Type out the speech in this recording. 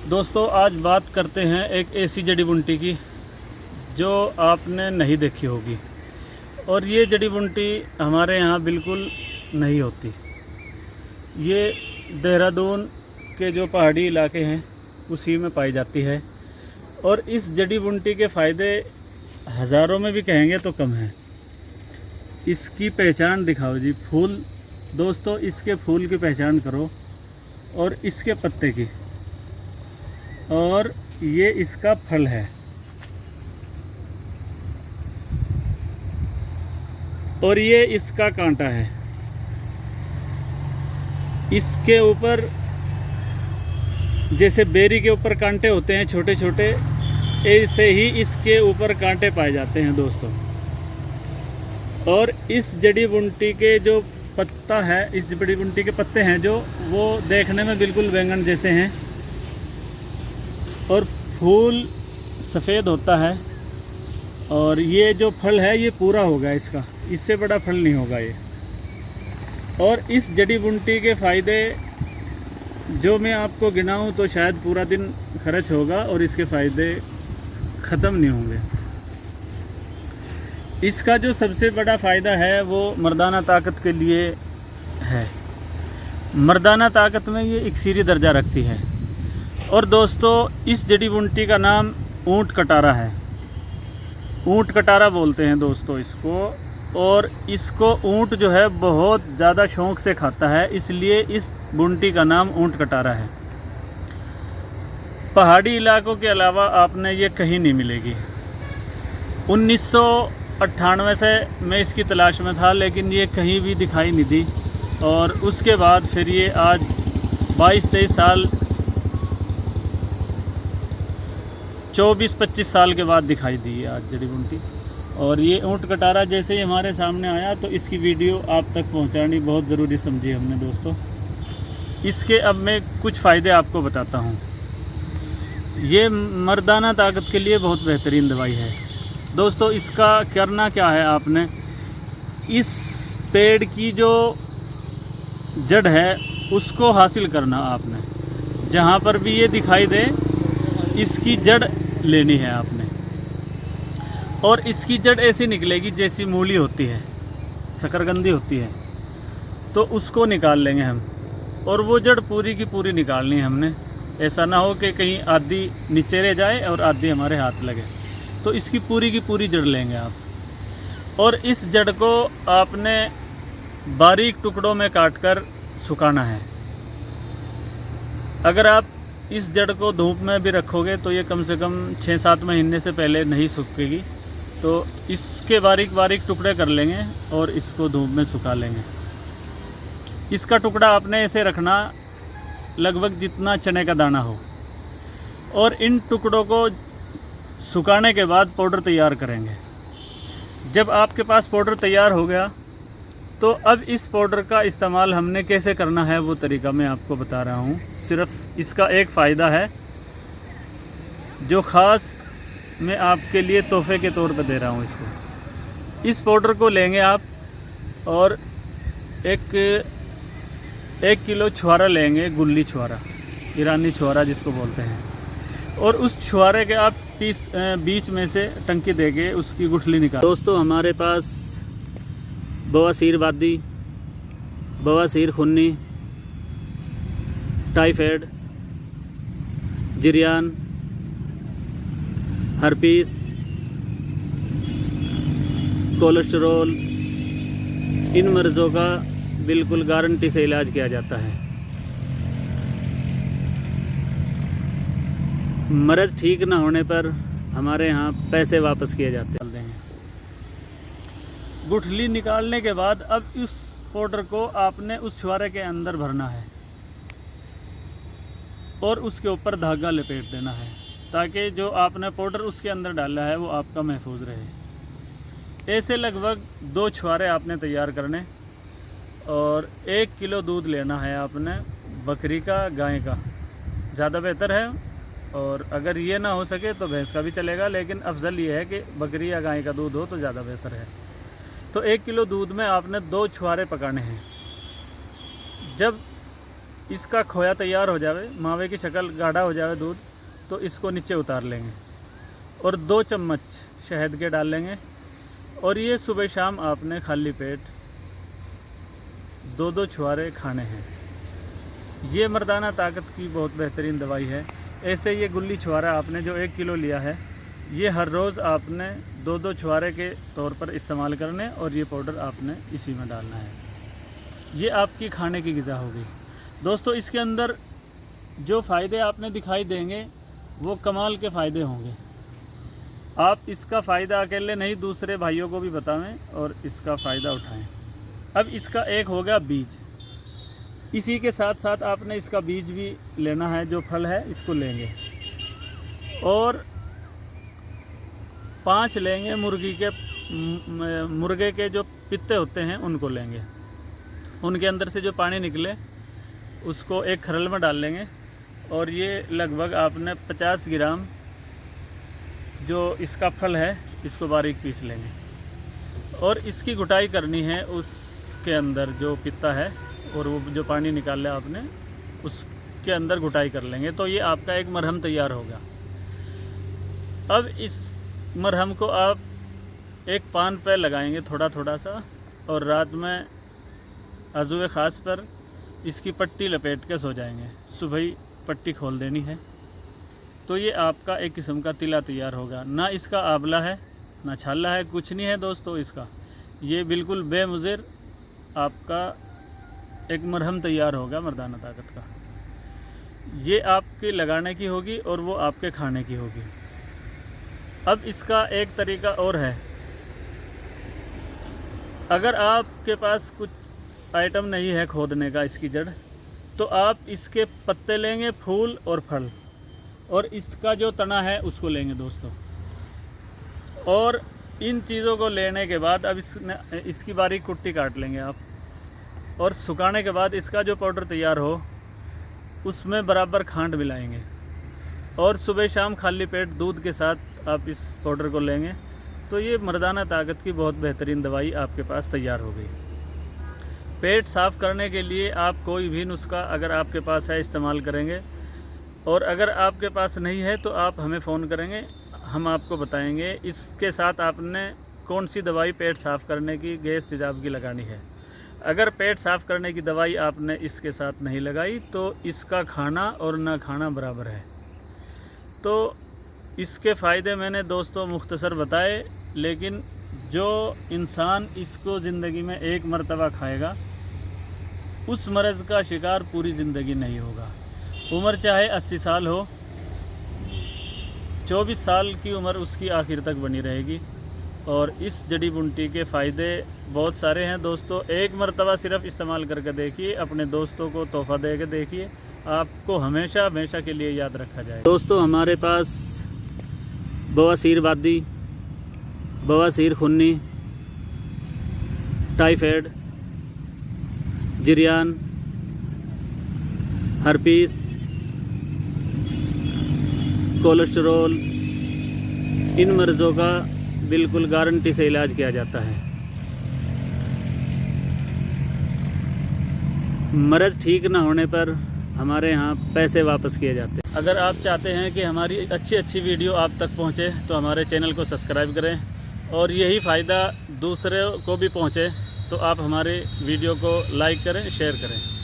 दोस्तों आज बात करते हैं एक ऐसी जड़ी बूटी की जो आपने नहीं देखी होगी। और ये जड़ी बूटी हमारे यहाँ बिल्कुल नहीं होती। ये देहरादून के जो पहाड़ी इलाके हैं उसी में पाई जाती है। और इस जड़ी बूटी के फ़ायदे हज़ारों में भी कहेंगे तो कम हैं। इसकी पहचान दिखाओ जी। फूल दोस्तों, इसके फूल की पहचान करो और इसके पत्ते की, और ये इसका फल है। और ये इसका कांटा है। इसके ऊपर जैसे बेरी के ऊपर कांटे होते हैं छोटे छोटे, ऐसे ही इसके ऊपर कांटे पाए जाते हैं दोस्तों। और इस जड़ी बूटी के जो पत्ता है, इस जड़ी बूटी के पत्ते हैं जो, वो देखने में बिल्कुल बैंगन जैसे हैं। और फूल सफ़ेद होता है। और ये जो फल है ये पूरा होगा इसका, इससे बड़ा फल नहीं होगा ये। और इस जड़ी बूटी के फ़ायदे जो मैं आपको गिनाऊं तो शायद पूरा दिन खर्च होगा और इसके फ़ायदे ख़त्म नहीं होंगे। इसका जो सबसे बड़ा फ़ायदा है वो मर्दाना ताकत के लिए है। मर्दाना ताकत में ये इकसीरी दर्जा रखती है। और दोस्तों इस जड़ी बूटी का नाम ऊँट कटारा है। ऊँट कटारा बोलते हैं दोस्तों इसको। और इसको ऊँट जो है बहुत ज़्यादा शौक़ से खाता है, इसलिए इस बूटी का नाम ऊँट कटारा है। पहाड़ी इलाकों के अलावा आपने ये कहीं नहीं मिलेगी। 1998 से मैं इसकी तलाश में था, लेकिन ये कहीं भी दिखाई नहीं दी। और उसके बाद फिर ये आज 22-23 साल, 24-25 साल के बाद दिखाई दी है आज जड़ी बूटी। और ये ऊँट कटारा जैसे ही हमारे सामने आया तो इसकी वीडियो आप तक पहुंचानी बहुत ज़रूरी समझी हमने दोस्तों। इसके अब मैं कुछ फ़ायदे आपको बताता हूं। ये मर्दाना ताकत के लिए बहुत बेहतरीन दवाई है दोस्तों। इसका करना क्या है, आपने इस पेड़ की जो जड़ है उसको हासिल करना। आपने जहाँ पर भी ये दिखाई दे इसकी जड़ लेनी है आपने। और इसकी जड़ ऐसी निकलेगी जैसी मूली होती है, शकरकंदी होती है, तो उसको निकाल लेंगे हम। और वो जड़ पूरी की पूरी निकालनी है हमने। ऐसा ना हो कि कहीं आधी नीचे रह जाए और आधी हमारे हाथ लगे। तो इसकी पूरी की पूरी जड़ लेंगे आप। और इस जड़ को आपने बारीक टुकड़ों में काटकर सुखाना है। अगर आप इस जड़ को धूप में भी रखोगे तो ये कम से कम 6-7 महीने से पहले नहीं सूखेगी। तो इसके बारीक बारीक टुकड़े कर लेंगे और इसको धूप में सुखा लेंगे। इसका टुकड़ा आपने ऐसे रखना लगभग जितना चने का दाना हो। और इन टुकड़ों को सुखाने के बाद पाउडर तैयार करेंगे। जब आपके पास पाउडर तैयार हो गया तो अब इस पाउडर का इस्तेमाल हमने कैसे करना है वो तरीका मैं आपको बता रहा हूँ। सिर्फ इसका एक फ़ायदा है जो ख़ास मैं आपके लिए तोहफे के तौर पर दे रहा हूँ इसको। इस पाउडर को लेंगे आप और एक किलो छुआरा लेंगे, गुल्ली छुआरा, ईरानी छुआरा जिसको बोलते हैं। और उस छुआरे के आप बीच में से टंकी देके उसकी गुठली निकाल। दोस्तों हमारे पास बवासीर वादी, बवासीर खुन्नी, टाइफाइड, जिरियान, हर्पीस, कोलेस्टेरोल, इन मर्ज़ों का बिल्कुल गारंटी से इलाज किया जाता है। मर्ज़ ठीक ना होने पर हमारे यहाँ पैसे वापस किए जाते हैं। गुठली निकालने के बाद अब इस पाउडर को आपने उस छुआरे के अंदर भरना है और उसके ऊपर धागा लपेट देना है, ताकि जो आपने पाउडर उसके अंदर डाला है वो आपका महफूज रहे। ऐसे लगभग 2 छुआरे आपने तैयार करने। और 1 किलो दूध लेना है आपने, बकरी का, गाय का ज़्यादा बेहतर है। और अगर ये ना हो सके तो भैंस का भी चलेगा, लेकिन अफजल ये है कि बकरी या गाय का दूध हो तो ज़्यादा बेहतर है। तो 1 किलो दूध में आपने 2 छुआरे पकाने हैं। जब इसका खोया तैयार हो जावे, मावे की शक्ल गाढ़ा हो जावे दूध, तो इसको नीचे उतार लेंगे और 2 चम्मच शहद के डाल लेंगे। और ये सुबह शाम आपने खाली पेट 2-2 छुहारे खाने हैं। ये मर्दाना ताकत की बहुत बेहतरीन दवाई है। ऐसे ये गुल्ली छुहारा आपने जो 1 किलो लिया है, ये हर रोज़ आपने 2-2 छुहारे के तौर पर इस्तेमाल करने और ये पाउडर आपने इसी में डालना है। ये आपकी खाने की ग़िज़ा होगी दोस्तों। इसके अंदर जो फ़ायदे आपने दिखाई देंगे वो कमाल के फ़ायदे होंगे। आप इसका फ़ायदा अकेले नहीं, दूसरे भाइयों को भी बताएं और इसका फ़ायदा उठाएं। अब इसका एक हो गया बीज, इसी के साथ साथ आपने इसका बीज भी लेना है, जो फल है इसको लेंगे। और 5 लेंगे मुर्गे के जो पित्ते होते हैं उनको लेंगे, उनके अंदर से जो पानी निकले उसको एक खरल में डाल लेंगे। और ये लगभग आपने 50 ग्राम जो इसका फल है इसको बारीक पीस लेंगे और इसकी घुटाई करनी है उसके अंदर जो पित्ता है, और वो जो पानी निकाला आपने उसके अंदर घुटाई कर लेंगे। तो ये आपका एक मरहम तैयार होगा। अब इस मरहम को आप एक पान पे लगाएंगे थोड़ा थोड़ा सा, और रात में अज़ुए ख़ास पर इसकी पट्टी लपेट के सो जाएंगे। सुबह ही पट्टी खोल देनी है। तो ये आपका एक किस्म का तिला तैयार होगा। ना इसका आंवला है ना छाला है, कुछ नहीं है दोस्तों इसका। ये बिल्कुल बेमुज़िर आपका एक मरहम तैयार होगा मर्दाना ताकत का। ये आपके लगाने की होगी और वो आपके खाने की होगी। अब इसका एक तरीका और है, अगर आपके पास कुछ आइटम नहीं है खोदने का इसकी जड़, तो आप इसके पत्ते लेंगे, फूल और फल, और इसका जो तना है उसको लेंगे दोस्तों। और इन चीज़ों को लेने के बाद अब इसकी बारीक कुट्टी काट लेंगे आप, और सुखाने के बाद इसका जो पाउडर तैयार हो उसमें बराबर खांड मिलाएंगे, और सुबह शाम खाली पेट दूध के साथ आप इस पाउडर को लेंगे। तो ये मर्दाना ताकत की बहुत बेहतरीन दवाई आपके पास तैयार हो गई। पेट साफ़ करने के लिए आप कोई भी नुस्खा अगर आपके पास है इस्तेमाल करेंगे, और अगर आपके पास नहीं है तो आप हमें फ़ोन करेंगे, हम आपको बताएंगे इसके साथ आपने कौन सी दवाई पेट साफ़ करने की, गैस तेज़ाब की लगानी है। अगर पेट साफ़ करने की दवाई आपने इसके साथ नहीं लगाई तो इसका खाना और ना खाना बराबर है। तो इसके फ़ायदे मैंने दोस्तों मुख्तसर बताए, लेकिन जो इंसान इसको ज़िंदगी में एक मर्तबा खाएगा उस मर्ज़ का शिकार पूरी ज़िंदगी नहीं होगा। उम्र चाहे 80 साल हो, 24 साल की उम्र उसकी आखिर तक बनी रहेगी। और इस जड़ी बूटी के फ़ायदे बहुत सारे हैं दोस्तों। एक मर्तबा सिर्फ इस्तेमाल करके देखिए, अपने दोस्तों को तोहफ़ा दे के देखिए, आपको हमेशा हमेशा के लिए याद रखा जाए। दोस्तों हमारे पास बवासीर वादी, बवासीर खुन्नी, टाइफाइड, जिरियान, हर्पीस, कोलेस्टेरोल, इन मर्ज़ों का बिल्कुल गारंटी से इलाज किया जाता है। मर्ज़ ठीक ना होने पर हमारे यहाँ पैसे वापस किए जाते हैं। अगर आप चाहते हैं कि हमारी अच्छी अच्छी वीडियो आप तक पहुँचे तो हमारे चैनल को सब्सक्राइब करें, और यही फ़ायदा दूसरे को भी पहुँचे तो आप हमारे वीडियो को लाइक करें, शेयर करें।